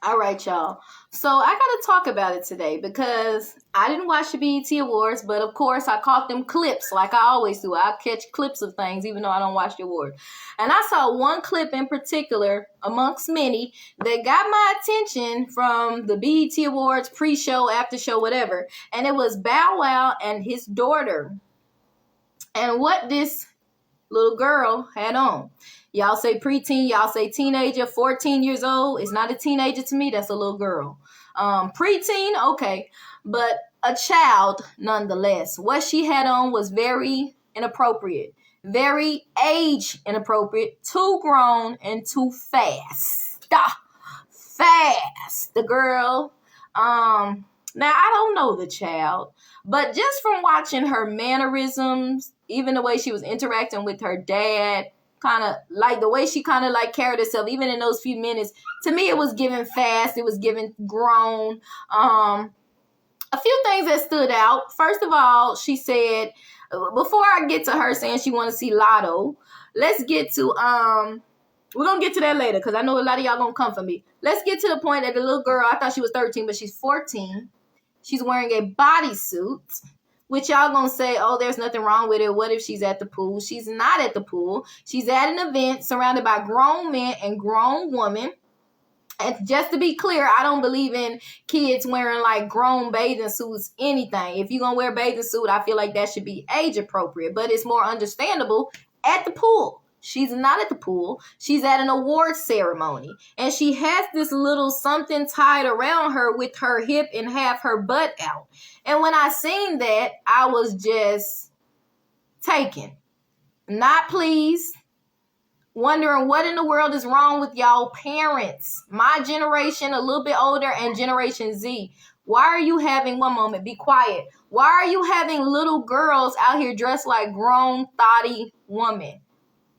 All right, y'all. So I got to talk about it today because I didn't watch the BET Awards, but of course I caught them clips like I always do. I catch clips of things even though I don't watch the award. And I saw one clip in particular amongst many that got my attention from the BET Awards pre-show, after show, whatever. And it was Bow Wow and his daughter. And what this little girl had on. Y'all say preteen, y'all say teenager, 14 years old. It's not a teenager to me, that's a little girl. Preteen, okay, but a child nonetheless. What she had on was very inappropriate, very age inappropriate, too grown and too fast. Fast. The girl, now I don't know the child, but just from watching her mannerisms, even the way she was interacting with her dad, kind of like the way she kind of like carried herself, even in those few minutes, to me it was given fast, it was given grown. A few things that stood out. First of all, she said, before I get to her saying she want to see Lotto, let's get to we're gonna get to that later because I know a lot of y'all gonna come for me. Let's get to the point that the little girl, I thought she was 13, but she's 14. She's wearing a bodysuit, which y'all gonna say, oh, there's nothing wrong with it. What if she's at the pool? She's not at the pool. She's at an event surrounded by grown men and grown women. And just to be clear, I don't believe in kids wearing like grown bathing suits, anything. If you're gonna wear a bathing suit, I feel like that should be age appropriate, but it's more understandable at the pool. She's not at the pool. She's at an award ceremony. And she has this little something tied around her with her hip and half her butt out. And when I seen that, I was just taken. Not pleased. Wondering what in the world is wrong with y'all parents. My generation, a little bit older, and Generation Z. Why are you having, one moment, be quiet. Why are you having little girls out here dressed like grown, thotty women?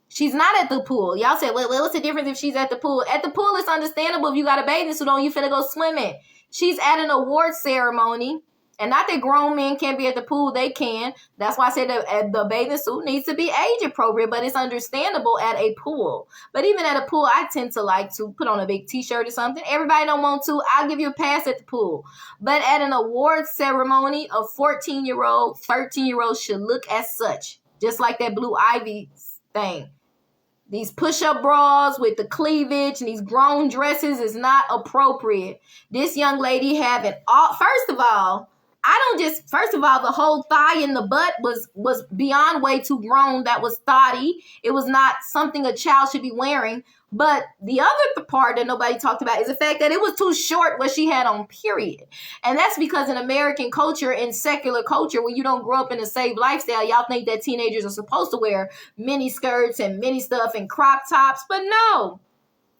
She's not at the pool. Y'all said, well, what's the difference if she's at the pool? At the pool, it's understandable if you got a bathing suit on, you finna go swimming. She's at an award ceremony. And not that grown men can't be at the pool, they can. That's why I said that the bathing suit needs to be age appropriate, but it's understandable at a pool. But even at a pool, I tend to like to put on a big t-shirt or something. Everybody don't want to. I'll give you a pass at the pool. But at an award ceremony, a 14-year-old, 13-year-old should look as such. Just like that Blue Ivy thing. These push-up bras with the cleavage and these grown dresses is not appropriate. This young lady having all, first of all, the whole thigh in the butt was beyond way too grown. That was thotty. It was not something a child should be wearing. But the other part that nobody talked about is the fact that it was too short what she had on, period. And that's because in American culture, in secular culture, where you don't grow up in a saved lifestyle, y'all think that teenagers are supposed to wear mini skirts and mini stuff and crop tops. But no.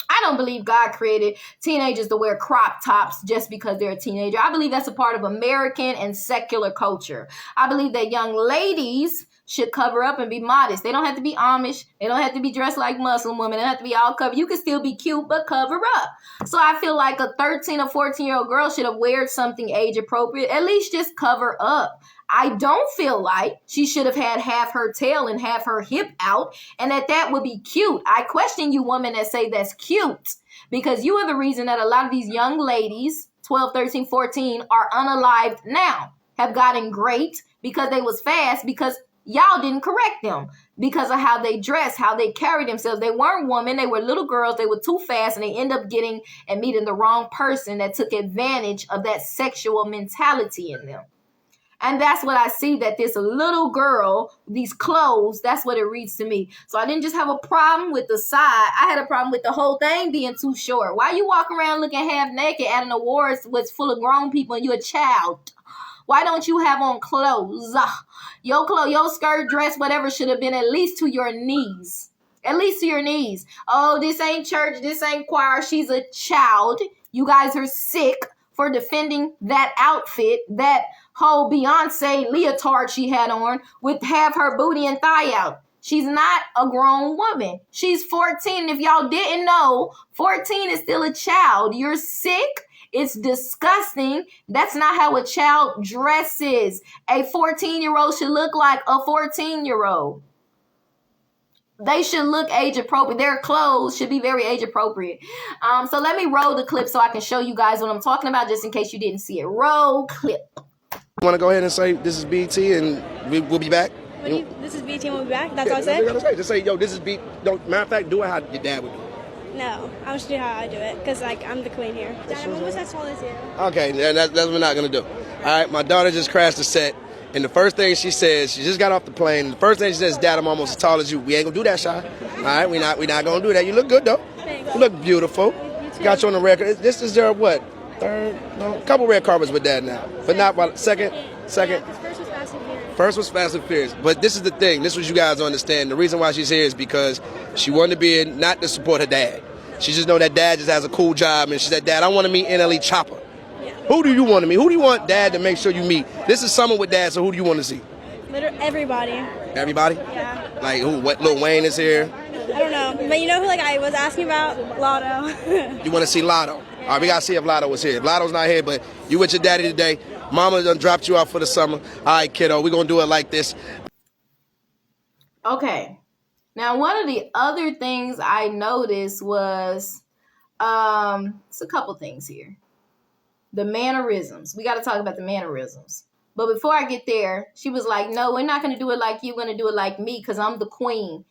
I don't believe God created teenagers to wear crop tops just because they're a teenager. I believe that's a part of American and secular culture. I believe that young ladies should cover up and be modest. They don't have to be Amish. They don't have to be dressed like Muslim women. They don't have to be all covered. You can still be cute, but cover up. So I feel like a 13 or 14-year-old girl should have worn something age appropriate. At least just cover up. I don't feel like she should have had half her tail and half her hip out, and that would be cute. I question you women that say that's cute, because you are the reason that a lot of these young ladies, 12, 13, 14, are unalived now, have gotten great because they was fast, because y'all didn't correct them because of how they dress, how they carry themselves. They weren't women. They were little girls. They were too fast, and they end up getting and meeting the wrong person that took advantage of that sexual mentality in them. And that's what I see, that this little girl, these clothes, that's what it reads to me. So I didn't just have a problem with the side. I had a problem with the whole thing being too short. Why you walk around looking half naked at an awards that's full of grown people and you're a child? Why don't you have on clothes? Your skirt, dress, whatever should have been at least to your knees. At least to your knees. Oh, this ain't church. This ain't choir. She's a child. You guys are sick for defending that outfit, that whole Beyonce leotard she had on with half her booty and thigh out. She's not a grown woman. She's 14. If y'all didn't know, 14 is still a child. You're sick. It's disgusting. That's not how a child dresses. A 14-year-old should look like a 14-year-old. They should look age appropriate. Their clothes should be very age appropriate. So let me roll the clip so I can show you guys what I'm talking about, just in case you didn't see it. Roll clip. You want to go ahead and say this is BT and we'll be back? This is BT and we'll be back? That's all I said? Just say, yo, this is BT. Matter of fact, do it how your dad would do it. No, I just do how I do it, because like I'm the queen here. Dad, I'm almost as tall as you. Okay, that's what we're not going to do. All right, my daughter just crashed the set. And the first thing she says, she just got off the plane. The first thing she says, Dad, I'm almost as tall as you. We ain't gonna do that, Shai. All right, we not gonna do that. You look good though. You look beautiful. Got you on the record. This is their what? Third? No, couple red carpets with Dad now, but not second. Yeah, because first was Fast and Furious. First was Fast and Furious. But this is the thing. This is what you guys understand. The reason why she's here is because she wanted to be in, not to support her dad. She just know that Dad just has a cool job, and she said, Dad, I want to meet NLE Chopper. Who do you want to meet? Who do you want Dad to make sure you meet? This is summer with Dad, so who do you want to see? Literally everybody. Everybody? Yeah. Like who? What? Lil Wayne is here. I don't know, but you know who? Like I was asking about Lotto. You want to see Lotto? All right, we gotta see if Lotto was here. If Lotto's not here, but you with your daddy today. Mama done dropped you off for the summer. All right, kiddo, we're gonna do it like this. Okay. Now, one of the other things I noticed was, it's a couple things here. The mannerisms. We got to talk about the mannerisms. But before I get there, she was like, no, we're not going to do it like you. We're going to do it like me because I'm the queen.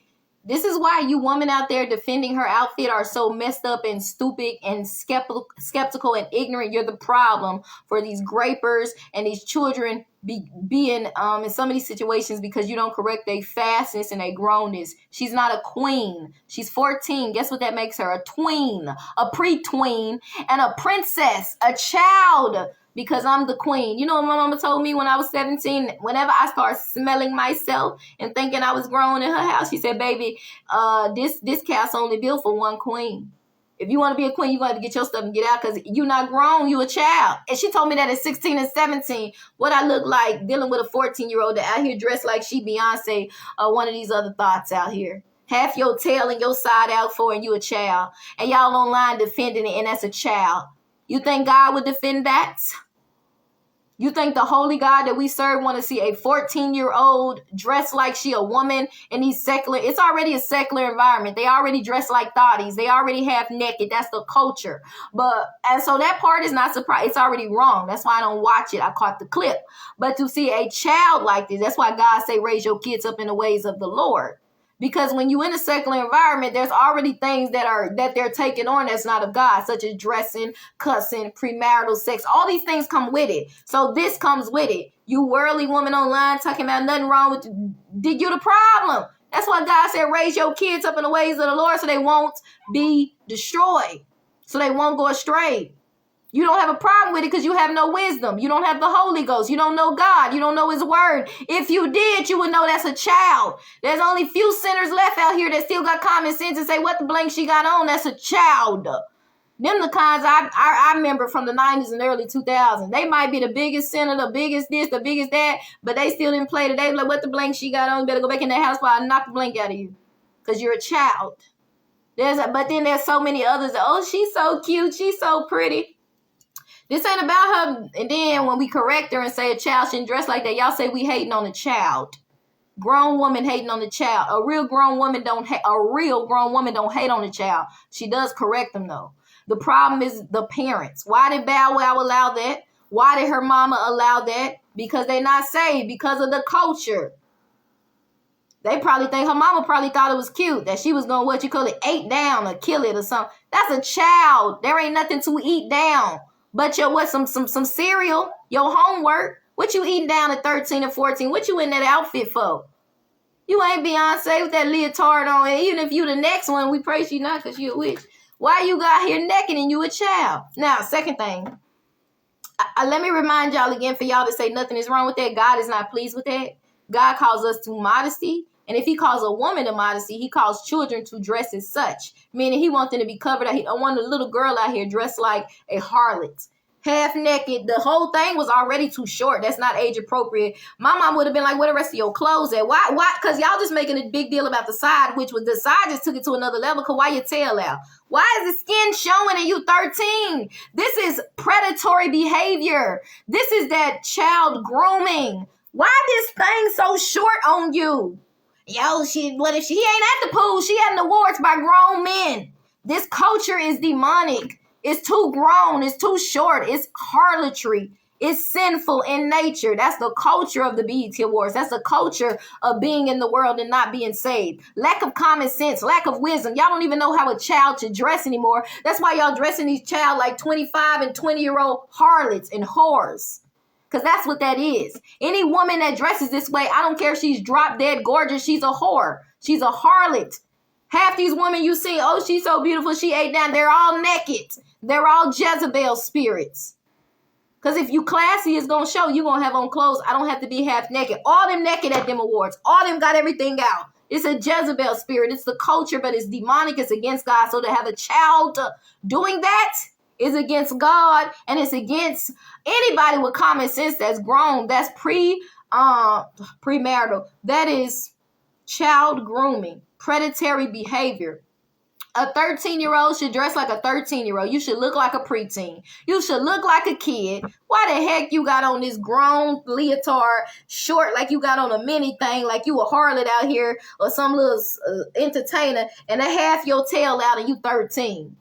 This is why you women out there defending her outfit are so messed up and stupid and skeptical and ignorant. You're the problem for these grapers and these children being in some of these situations because you don't correct their fastness and their grownness. She's not a queen. She's 14. Guess what that makes her? A tween, a pre-tween, and a princess, a child. Because I'm the queen. You know what my mama told me when I was 17? Whenever I started smelling myself and thinking I was grown in her house, she said, baby, this cat's only built for one queen. If you want to be a queen, you got to get your stuff and get out because you're not grown. You a child. And she told me that at 16 and 17, what I look like dealing with a 14-year-old that out here dressed like she Beyonce or one of these other thoughts out here. Half your tail and your side out for and you a child. And y'all online defending it and that's a child. You think God would defend that? You think the holy God that we serve want to see a 14-year-old dressed like she a woman in these secular? It's already a secular environment. They already dress like thotties. They already half naked. That's the culture. And so that part is not surprising. It's already wrong. That's why I don't watch it. I caught the clip. But to see a child like this, that's why God say raise your kids up in the ways of the Lord. Because when you're in a secular environment, there's already things that they're taking on that's not of God, such as dressing, cussing, premarital sex. All these things come with it. So this comes with it. You worldly woman online talking about nothing wrong with you the problem. That's why God said raise your kids up in the ways of the Lord so they won't be destroyed, so they won't go astray. You don't have a problem with it because you have no wisdom. You don't have the Holy Ghost. You don't know God. You don't know his word. If you did, you would know that's a child. There's only few sinners left out here that still got common sense and say, what the blank she got on? That's a child. Them the kinds I remember from the 90s and early 2000s. They might be the biggest sinner, the biggest this, the biggest that, but they still didn't play today. Like, what the blank she got on? You better go back in that house before I knock the blank out of you because you're a child. But then there's so many others. Oh, she's so cute. She's so pretty. This ain't about her. And then when we correct her and say a child shouldn't dress like that, y'all say we hating on the child. Grown woman hating on the child. A real grown woman don't hate on the child. She does correct them though. The problem is the parents. Why did Bow Wow allow that? Why did her mama allow that? Because they're not saved. Because of the culture. They probably think her mama probably thought it was cute that she was going eat down or kill it or something. That's a child. There ain't nothing to eat down. But some cereal, your homework, what you eating down at 13 and 14? What you in that outfit for? You ain't Beyonce with that leotard on. And even if you the next one, we praise you not because you a witch. Why you got here naked and you a child? Now, second thing, let me remind y'all again for y'all to say nothing is wrong with that. God is not pleased with that. God calls us to modesty. And if he calls a woman to modesty, he calls children to dress as such. Meaning he wants them to be covered. I want a little girl out here dressed like a harlot. Half naked. The whole thing was already too short. That's not age appropriate. My mom would have been like, where the rest of your clothes at? Why? Because y'all just making a big deal about the side, which was the side just took it to another level. Because why your tail out? Why is the skin showing and you 13? This is predatory behavior. This is that child grooming. Why this thing so short on you? Yo, what if she ain't at the pool? She at the awards by grown men. This culture is demonic. It's too grown. It's too short. It's harlotry. It's sinful in nature. That's the culture of the BET Awards. That's the culture of being in the world and not being saved. Lack of common sense, lack of wisdom. Y'all don't even know how a child should dress anymore. That's why y'all dressing these child like 25 and 20-year-old harlots and whores. Because that's what that is. Any woman that dresses this way, I don't care if she's drop dead gorgeous, she's a whore. She's a harlot. Half these women you see, oh, she's so beautiful, she ate down. They're all naked. They're all Jezebel spirits. Because if you classy, it's going to show you going to have on clothes. I don't have to be half naked. All them naked at them awards. All them got everything out. It's a Jezebel spirit. It's the culture, but it's demonic. It's against God. So to have a child doing that is against God, and it's against anybody with common sense that's grown. That's premarital. That is child grooming, predatory behavior. A 13-year-old should dress like a 13-year-old. You should look like a preteen. You should look like a kid. Why the heck you got on this grown leotard short like you got on a mini thing, like you a harlot out here or some little entertainer, and a half your tail out and you 13?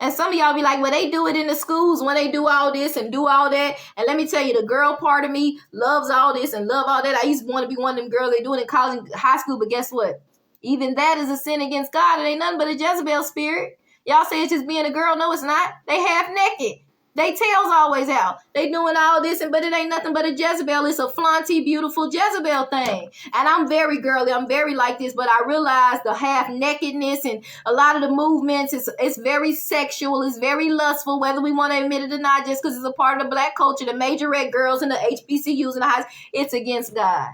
And some of y'all be like, well, they do it in the schools when they do all this and do all that. And let me tell you, the girl part of me loves all this and love all that. I used to want to be one of them girls. They do it in college and high school, but guess what? Even that is a sin against God. It ain't nothing but a Jezebel spirit. Y'all say it's just being a girl. No, it's not. They half naked. They tails always out. They doing all this, but it ain't nothing but a Jezebel. It's a flaunty, beautiful Jezebel thing. And I'm very girly. I'm very like this, but I realize the half nakedness and a lot of the movements, it's very sexual. It's very lustful, whether we want to admit it or not, just because it's a part of the black culture. The majorette girls and the HBCUs and the highs, it's against God.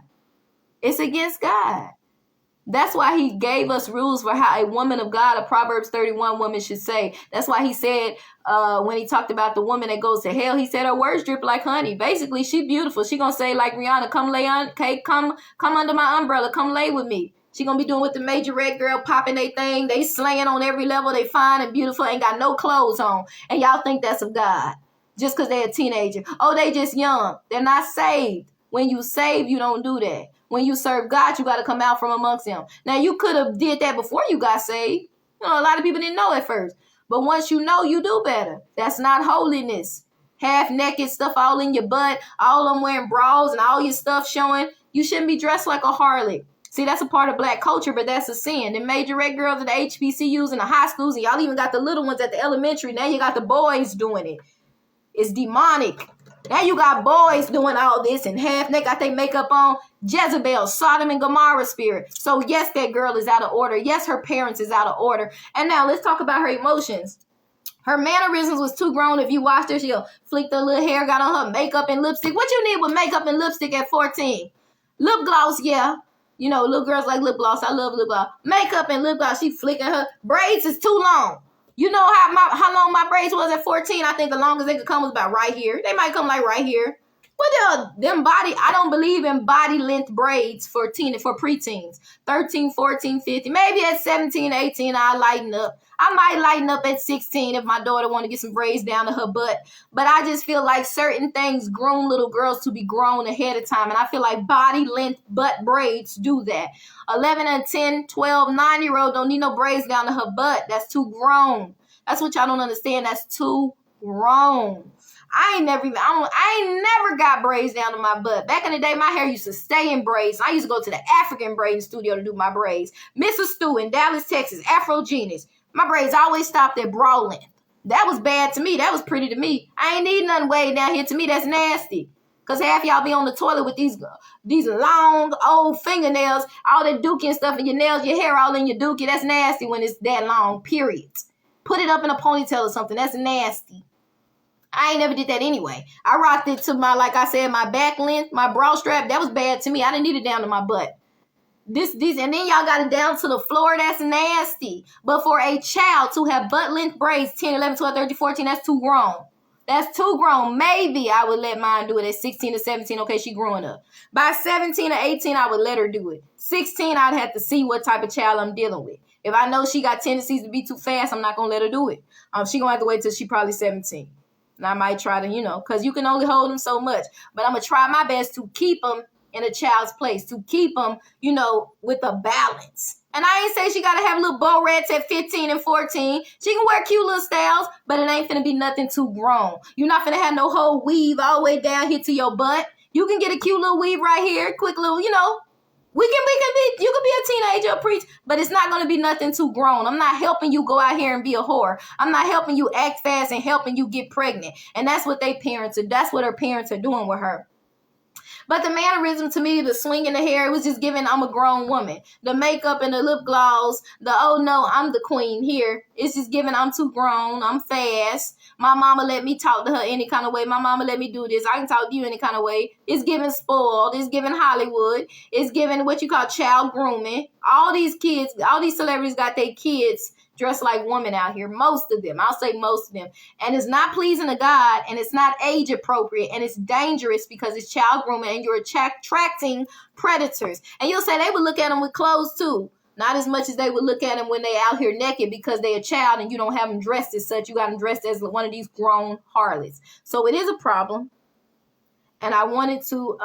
It's against God. That's why he gave us rules for how a woman of God, a Proverbs 31 woman should say. That's why he said, when he talked about the woman that goes to hell, he said her words drip like honey. Basically, she beautiful. She gonna say like Rihanna, come lay on, okay, come under my umbrella, come lay with me. She gonna be doing with the major red girl, popping they thing. They slaying on every level. They fine and beautiful, ain't got no clothes on. And y'all think that's of God just because they're a teenager. Oh, they just young. They're not saved. When you save, you don't do that. When you serve God, you got to come out from amongst them. Now, you could have did that before you got saved. You know, a lot of people didn't know at first. But once you know, you do better. That's not holiness. Half naked stuff all in your butt, all of them wearing bras and all your stuff showing. You shouldn't be dressed like a harlot. See, that's a part of black culture, but that's a sin. The major red girls at the HBCUs and the high schools, and y'all even got the little ones at the elementary. Now you got the boys doing it. It's demonic. Now you got boys doing all this and half naked, got their makeup on. Jezebel, Sodom and Gomorrah spirit. So yes, that girl is out of order. Yes, her parents is out of order. And now let's talk about her emotions. Her mannerisms was too grown. If you watched her, she'll flick the little hair, got on her makeup and lipstick. What you need with makeup and lipstick at 14? Lip gloss, yeah. You know, little girls like lip gloss. I love lip gloss. Makeup and lip gloss. She flicking her braids is too long. You know how long my braids was at 14? I think the longest they could come was about right here. They might come like right here. But them body, I don't believe in body length braids for preteens. 13, 14, 15. Maybe at 17, 18, I'll lighten up. I might lighten up at 16 if my daughter want to get some braids down to her butt. But I just feel like certain things groom little girls to be grown ahead of time. And I feel like body length butt braids do that. 11 and 10, 12, 9-year-old don't need no braids down to her butt. That's too grown. That's what y'all don't understand. That's too grown. I ain't never got braids down to my butt. Back in the day, my hair used to stay in braids. I used to go to the African braiding studio to do my braids. Mrs. Stu in Dallas, Texas, Afro Genius. My braids always stopped at bra length. That was bad to me. That was pretty to me. I ain't need nothing way down here. To me, that's nasty. Because half y'all be on the toilet with these long, old fingernails, all that dookie and stuff, and your nails, your hair all in your dookie. That's nasty when it's that long, period. Put it up in a ponytail or something. That's nasty. I ain't never did that anyway. I rocked it to my, like I said, my back length, my bra strap. That was bad to me. I didn't need it down to my butt. And then y'all got it down to the floor. That's nasty. But for a child to have butt length braids, 10, 11, 12, 13, 14, that's too grown. That's too grown. Maybe I would let mine do it at 16 or 17. Okay, she growing up. By 17 or 18, I would let her do it. 16, I'd have to see what type of child I'm dealing with. If I know she got tendencies to be too fast, I'm not going to let her do it. She going to have to wait till she probably 17. And I might try to, because you can only hold them so much. But I'm going to try my best to keep them in a child's place to keep them, with a balance. And I ain't say she got to have little bow rats at 15 and 14. She can wear cute little styles, but it ain't finna be nothing too grown. You're not finna have no whole weave all the way down here to your butt. You can get a cute little weave right here, quick little, you can be a teenager, a preach, but it's not going to be nothing too grown. I'm not helping you go out here and be a whore. I'm not helping you act fast and helping you get pregnant. And that's what that's what her parents are doing with her. But the mannerism to me, the swinging the hair, it was just giving I'm a grown woman. The makeup and the lip gloss, oh no, I'm the queen here. It's just giving I'm too grown, I'm fast. My mama let me talk to her any kind of way. My mama let me do this. I can talk to you any kind of way. It's giving spoiled. It's giving Hollywood. It's giving what you call child grooming. All these kids, all these celebrities got their kids dressed like women out here. Most of them. I'll say most of them. And it's not pleasing to God, and it's not age appropriate, and it's dangerous because it's child grooming and you're attracting predators. And you'll say they would look at them with clothes too. Not as much as they would look at them when they out here naked because they're a child and you don't have them dressed as such. You got them dressed as one of these grown harlots. So it is a problem. And I wanted to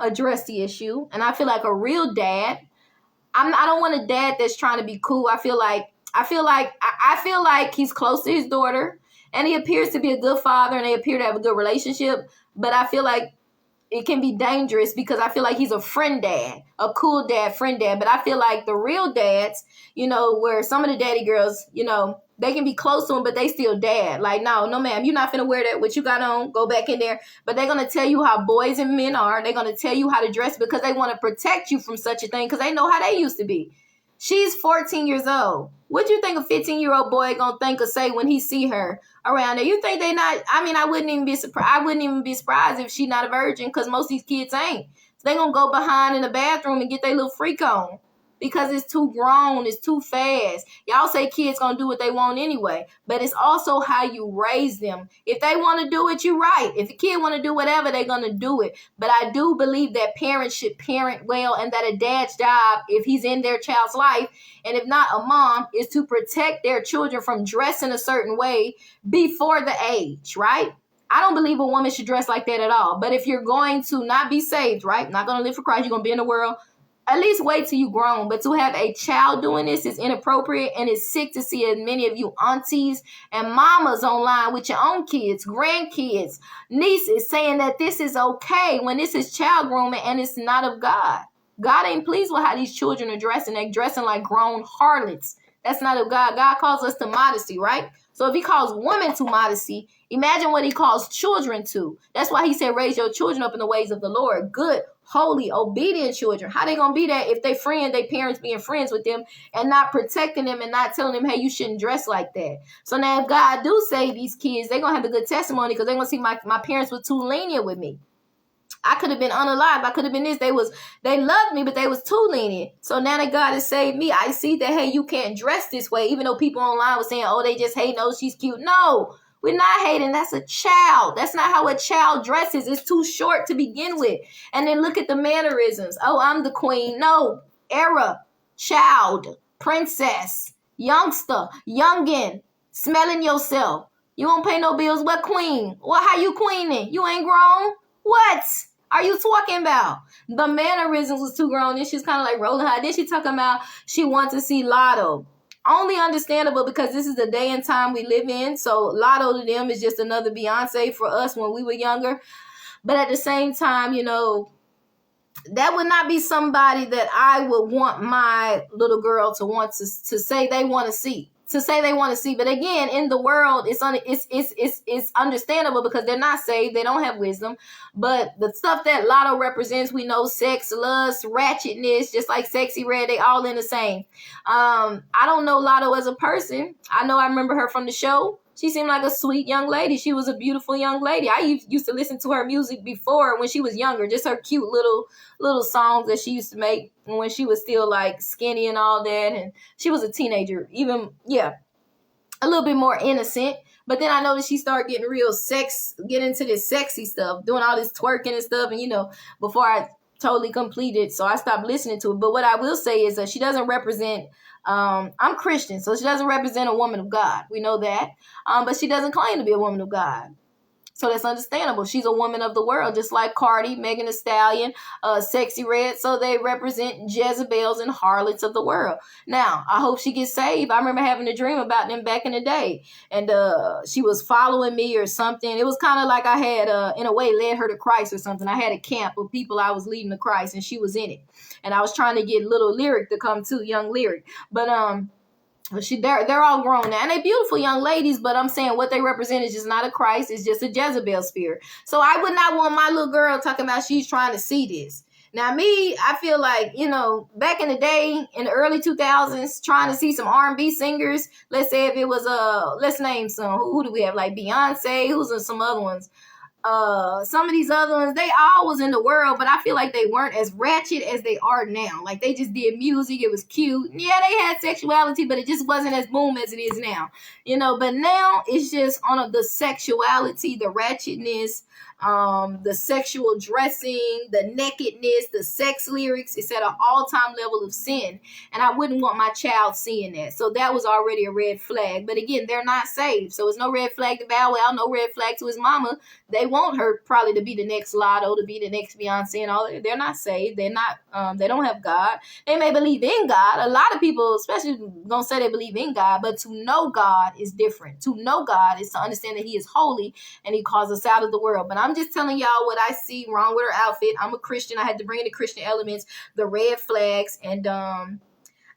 address the issue. And I feel like a real dad, I don't want a dad that's trying to be cool. I feel like he's close to his daughter and he appears to be a good father and they appear to have a good relationship. But I feel like it can be dangerous because I feel like he's a friend dad, a cool dad, friend dad. But I feel like the real dads, where some of the daddy girls, they can be close to him, but they still dad. Like, no, ma'am, you're not finna wear that. What you got on, go back in there. But they're going to tell you how boys and men are. They're going to tell you how to dress because they want to protect you from such a thing because they know how they used to be. She's 14 years old. What do you think a 15-year-old boy gonna think or say when he see her around there? You think they not? I mean, I wouldn't even be surprised if she not a virgin because most of these kids ain't. So they gonna go behind in the bathroom and get their little freak on because it's too grown, it's too fast. Y'all say kids gonna do what they want anyway, but it's also how you raise them. If they want to do it, you right. If a kid want to do whatever, they're gonna do it. But I do believe that parents should parent well and that a dad's job, if he's in their child's life, and if not a mom, is to protect their children from dressing a certain way before the age, right? I don't believe a woman should dress like that at all. But if you're going to not be saved, right? Not going to live for Christ, you're going to be in the world. At least wait till you grown. But to have a child doing this is inappropriate, and it's sick to see as many of you aunties and mamas online with your own kids, grandkids, nieces saying that this is okay when this is child grooming and it's not of God. God ain't pleased with how these children are dressing. They're dressing like grown harlots. That's not of God. God calls us to modesty, right? So if he calls women to modesty, imagine what he calls children to. That's why he said, raise your children up in the ways of the Lord. Good, holy, obedient children. How they going to be that if they parents being friends with them and not protecting them and not telling them, hey, you shouldn't dress like that. So now if God do save these kids, they're going to have a good testimony because they're going to see my parents were too lenient with me. I could have been unalive. I could have been this. They loved me, but they was too lenient. So now that God has saved me, I see that, hey, you can't dress this way. Even though people online were saying, oh, they just hate, no, she's cute. No, we're not hating. That's a child. That's not how a child dresses. It's too short to begin with. And then look at the mannerisms. Oh, I'm the queen. No, era, child, princess, youngster, youngin, smelling yourself. You won't pay no bills. What queen? Well, how you queening? You ain't grown? What are you talking about? The mannerisms was too grown. Then she's kind of like rolling her. Then she talking about she wants to see Lotto. Only understandable because this is the day and time we live in. So Lotto to them is just another Beyonce for us when we were younger. But at the same time, that would not be somebody that I would want my little girl to want to say they want to see. But again, in the world, it's understandable because they're not saved. They don't have wisdom. But the stuff that Lotto represents, we know sex, lust, ratchetness, just like Sexy Red, they all in the same. I don't know Lotto as a person. I remember her from the show. She seemed like a sweet young lady. She was a beautiful young lady. I used to listen to her music before when she was younger, just her cute little songs that she used to make when she was still like skinny and all that. And she was a teenager, even, a little bit more innocent. But then I noticed she started getting getting into this sexy stuff, doing all this twerking and stuff. And, before I totally completed, so I stopped listening to it. But what I will say is that she doesn't represent, I'm Christian, so she doesn't represent a woman of God. We know that. But she doesn't claim to be a woman of God. So that's understandable. She's a woman of the world, just like Cardi, Megan Thee Stallion, Sexy Red. So they represent Jezebels and harlots of the world. Now, I hope she gets saved. I remember having a dream about them back in the day. And she was following me or something. It was kind of like I had, in a way, led her to Christ or something. I had a camp of people I was leading to Christ, and she was in it. And I was trying to get little Lyric to come too, young Lyric. But they're all grown now, and they beautiful young ladies, but I'm saying what they represent is just not a Christ, it's just a Jezebel spirit. So I would not want my little girl talking about she's trying to see this. Now me, I feel like, back in the day, in the early 2000s, trying to see some R&B singers, let's say if it was, let's name some, who do we have, like Beyonce, who's some other ones? Some of these other ones, they all was in the world, but I feel like they weren't as ratchet as they are now. Like they just did music, it was cute. Yeah, they had sexuality, but it just wasn't as boom as it is now. But now it's just on the sexuality, the ratchetness, the sexual dressing, the nakedness, the sex lyrics. It's at an all-time level of sin, and I wouldn't want my child seeing that. So that was already a red flag. But again, they're not saved, so it's no red flag to Bow Wow, no red flag to his mama. They want her probably to be the next Lotto, to be the next Beyonce and all. They're not saved. They're not. They don't have God. They may believe in God. A lot of people, especially, don't say they believe in God, but to know God is different. To know God is to understand that He is holy and He calls us out of the world. But I'm just telling y'all what I see wrong with her outfit. I'm a Christian. I had to bring in the Christian elements, the red flags, and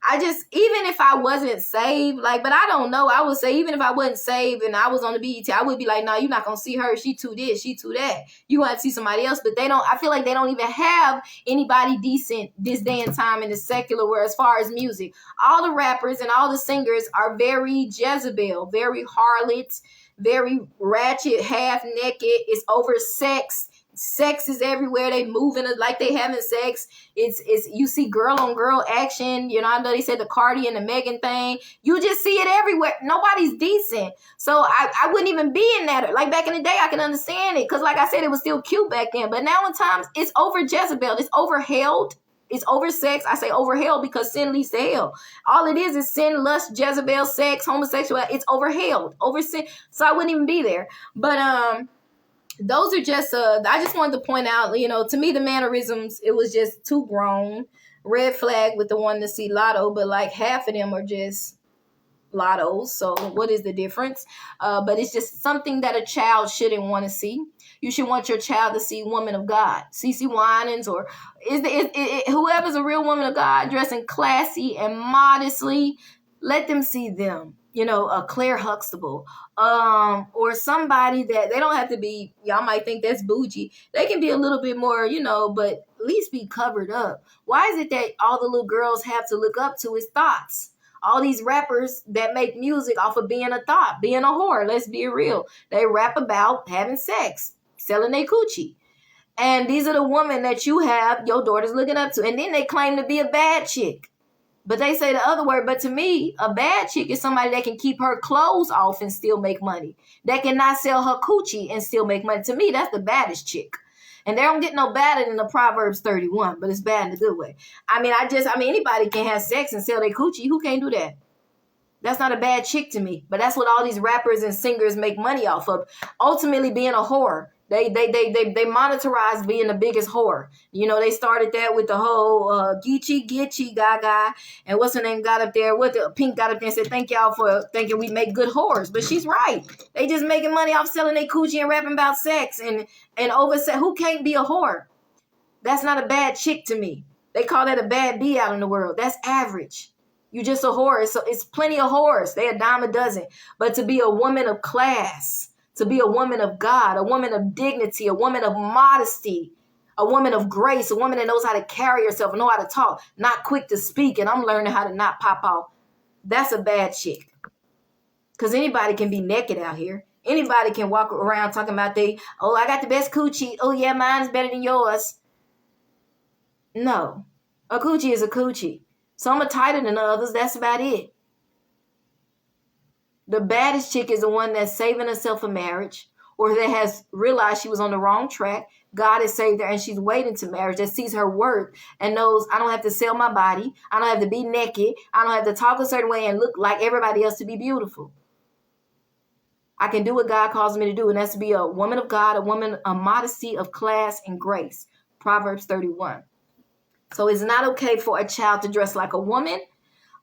I just, even if I wasn't saved, but I don't know, I would say even if I wasn't saved and I was on the BET, I would be like, no, you're not going to see her. She too this, she too that. You want to see somebody else, but I feel like they don't even have anybody decent this day and time in the secular world as far as music. All the rappers and all the singers are very Jezebel, very harlots, very ratchet, half naked. It's over sex. Sex is everywhere. They moving like they having sex. It's you see girl on girl action. I know they said the Cardi and the Megan thing. You just see it everywhere. Nobody's decent. So I wouldn't even be in that. Like back in the day, I can understand it. Because like I said, it was still cute back then. But now in times, it's over Jezebel. It's overheld. It's over sex. I say over hell because sin leads to hell. All it is sin, lust, Jezebel, sex, homosexuality. It's overheld. Over sin. So I wouldn't even be there. But those are just, I just wanted to point out, to me, the mannerisms, it was just too grown. Red flag with the one to see Lotto, but like half of them are just Lottos. So what is the difference? But it's just something that a child shouldn't want to see. You should want your child to see woman of God. CeCe Winans or whoever's a real woman of God dressing classy and modestly, let them see them. A Claire Huxtable, or somebody that they don't have to be, y'all might think that's bougie. They can be a little bit more, but at least be covered up. Why is it that all the little girls have to look up to is thoughts? All these rappers that make music off of being a thought, being a whore. Let's be real. They rap about having sex, selling their coochie. And these are the women that you have your daughters looking up to. And then they claim to be a bad chick. But they say the other word. But to me, a bad chick is somebody that can keep her clothes off and still make money. That cannot sell her coochie and still make money. To me, that's the baddest chick. And they don't get no badder than the Proverbs 31, but it's bad in a good way. Anybody can have sex and sell their coochie. Who can't do that? That's not a bad chick to me. But that's what all these rappers and singers make money off of. Ultimately being a whore. They monetized being the biggest whore. They started that with the whole Geechee Gaga, and what's her name got up there, Pink got up there and said, thank y'all for thinking we make good whores. But she's right. They just making money off selling their coochie and rapping about sex and over sex. Who can't be a whore? That's not a bad chick to me. They call that a bad bee out in the world. That's average. You just a whore. So it's plenty of whores. They a dime a dozen. But to be a woman of class, to be a woman of God, a woman of dignity, a woman of modesty, a woman of grace, a woman that knows how to carry herself, know how to talk, not quick to speak, and I'm learning how to not pop off. That's a bad chick. Because anybody can be naked out here. Anybody can walk around talking about I got the best coochie. Oh, yeah, mine's better than yours. No. A coochie is a coochie. Some are tighter than others. That's about it. The baddest chick is the one that's saving herself for marriage, or that has realized she was on the wrong track. God has saved her and she's waiting to marriage, that sees her worth and knows I don't have to sell my body. I don't have to be naked. I don't have to talk a certain way and look like everybody else to be beautiful. I can do what God calls me to do, and that's to be a woman of God, a modesty of class and grace. Proverbs 31. So it's not okay for a child to dress like a woman.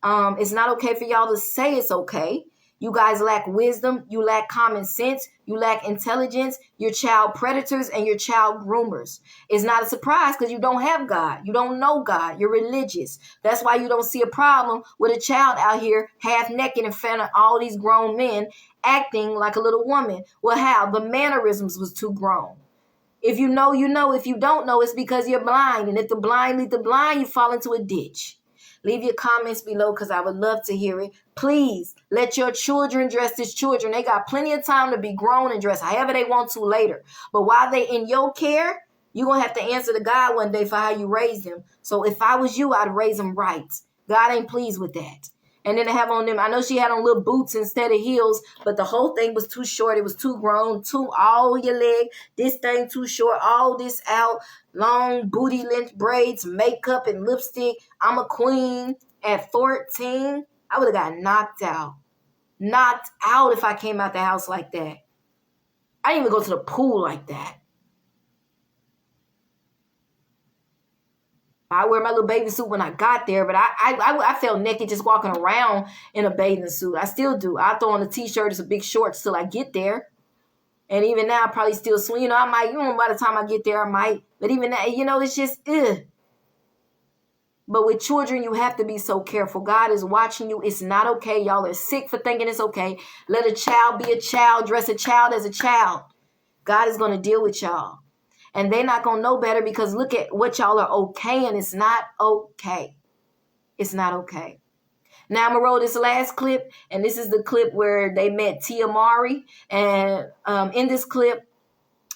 It's not okay for y'all to say it's okay. You guys lack wisdom. You lack common sense. You lack intelligence. You're child predators and you're child groomers. It's not a surprise because you don't have God. You don't know God. You're religious. That's why you don't see a problem with a child out here half naked in front of all these grown men acting like a little woman. Well, how? The mannerisms was too grown. If you know, you know. If you don't know, it's because you're blind. And if the blind lead the blind, you fall into a ditch. Leave your comments below because I would love to hear it. Please let your children dress as children. They got plenty of time to be grown and dress however they want to later. But while they in your care, you're going to have to answer to God one day for how you raised them. So if I was you, I'd raise them right. God ain't pleased with that. And then they have on them, I know she had on little boots instead of heels, but the whole thing was too short. It was too grown, all your leg, this thing too short, all this out, long booty length braids, makeup and lipstick. I'm a queen. At 14, I would have got knocked out. Knocked out if I came out the house like that. I didn't even go to the pool like that. I wear my little bathing suit when I got there, but I felt naked just walking around in a bathing suit. I still do. I throw on a t-shirt and some big shorts till I get there. And even now, I probably still swing. I might, by the time I get there, I might. But even now, it's just, ugh. But with children, you have to be so careful. God is watching you. It's not okay. Y'all are sick for thinking it's okay. Let a child be a child. Dress a child as a child. God is going to deal with y'all. And they're not going to know better because look at what y'all are okay, and it's not okay. It's not okay. Now I'm going to roll this last clip, and this is the clip where they met Tia Mari. And in this clip,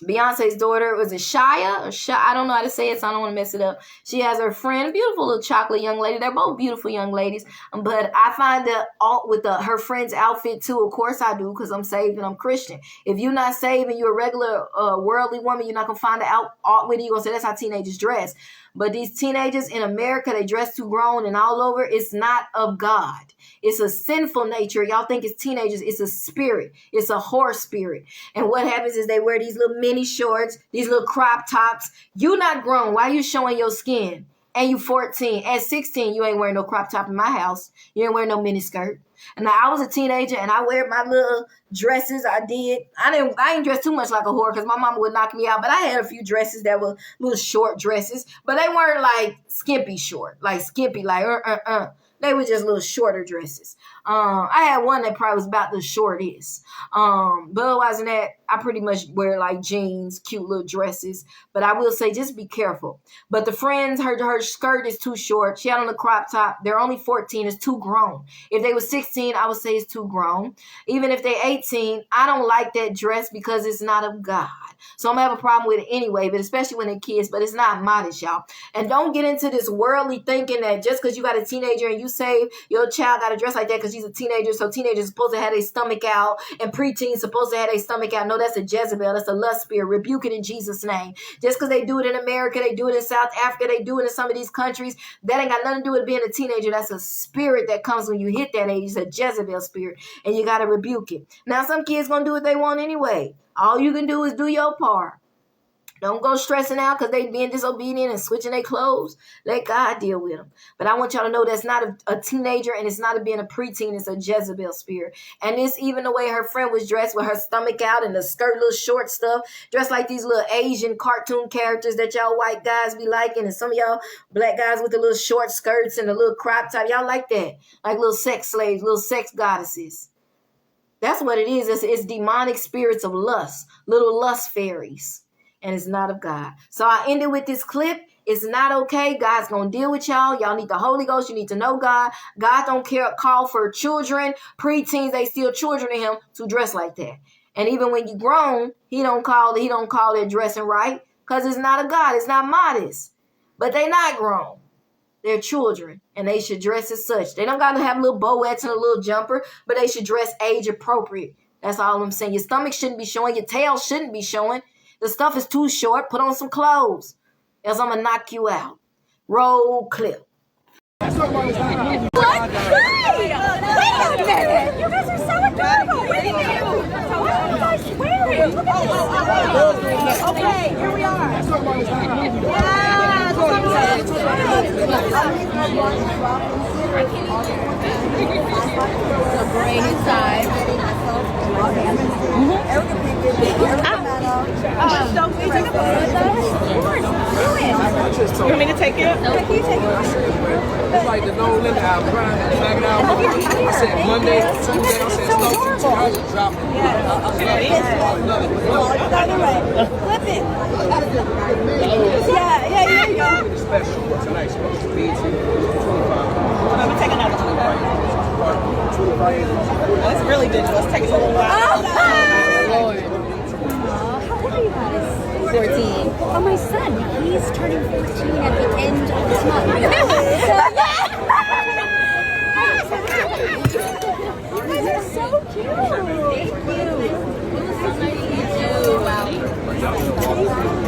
Beyonce's daughter, was it Shai? I don't know how to say it, so I don't want to mess it up. She has her friend, a beautiful little chocolate young lady. They're both beautiful young ladies. But I find that with her friend's outfit too. Of course I do, because I'm saved and I'm Christian. If you're not saved and you're a regular worldly woman, you're not going to find the out with you. You're going to say that's how teenagers dress. But these teenagers in America, they dress too grown and all over. It's not of God. It's a sinful nature. Y'all think it's teenagers. It's a spirit. It's a whore spirit. And what happens is they wear these little mini shorts, these little crop tops. You not grown. Why are you showing your skin? And you 14. At 16, you ain't wearing no crop top in my house. You ain't wearing no mini skirt. And now I was a teenager and I wear my little dresses. I ain't dressed too much like a whore because my mama would knock me out. But I had a few dresses that were little short dresses. But they weren't like skimpy short. Like skimpy, like They were just little shorter dresses. I had one that probably was about the shortest. But otherwise than that, I pretty much wear like jeans, cute little dresses. But I will say, just be careful. But the friends, her skirt is too short. She had on a crop top. They're only 14. It's too grown. If they were 16, I would say it's too grown. Even if they're 18, I don't like that dress because it's not of God. So I'm going to have a problem with it anyway, but especially when they're kids. But it's not modest, y'all. And don't get into this worldly thinking that just because you got a teenager and you say your child got to dress like that because she's a teenager, so teenagers supposed to have their stomach out and preteens supposed to have their stomach out. No, that's a Jezebel. That's a lust spirit. Rebuke it in Jesus' name. Just because they do it in America, they do it in South Africa, they do it in some of these countries, that ain't got nothing to do with being a teenager. That's a spirit that comes when you hit that age. It's a Jezebel spirit, and you got to rebuke it. Now, some kids going to do what they want anyway. All you can do is do your part. Don't go stressing out because they being disobedient and switching their clothes. Let God deal with them. But I want y'all to know that's not a teenager and it's not being a preteen. It's a Jezebel spirit. And it's even the way her friend was dressed with her stomach out and the skirt, little short stuff, dressed like these little Asian cartoon characters that y'all white guys be liking. And some of y'all black guys with the little short skirts and the little crop top. Y'all like that. Like little sex slaves, little sex goddesses. That's what it is. It's demonic spirits of lust, little lust fairies. And it's not of God. So I ended with this clip. It's not okay. God's going to deal with y'all. Y'all need the Holy Ghost. You need to know God. God don't call for children. Preteens, they still children to him to dress like that. And even when you grown, he don't call their dressing right because it's not of God. It's not modest. But they not grown. They're children, and they should dress as such. They don't got to have little bowettes and a little jumper, but they should dress age appropriate. That's all I'm saying. Your stomach shouldn't be showing. Your tail shouldn't be showing. The stuff is too short. Put on some clothes, else I'm going to knock you out. Roll clip. What? Hey! Wait a minute! You guys are so adorable! What are you? Okay, here we are. So gray inside. So we take a photo with us? You want me to take it? No, can you take it? It's like the no limit album. Back it out. I said Monday, Tuesday. I said slow. I just dropped it. The other way. Flip it. Yeah, here you go. Special tonight. Supposed to be 25. Let me take another one. Oh, it's really digital. Let's take it a little while. How old are you guys? 14. Oh, my son, he's turning 14 at the end of this month. You guys are so cute. Thank you. It was so nice to meet you. Wow.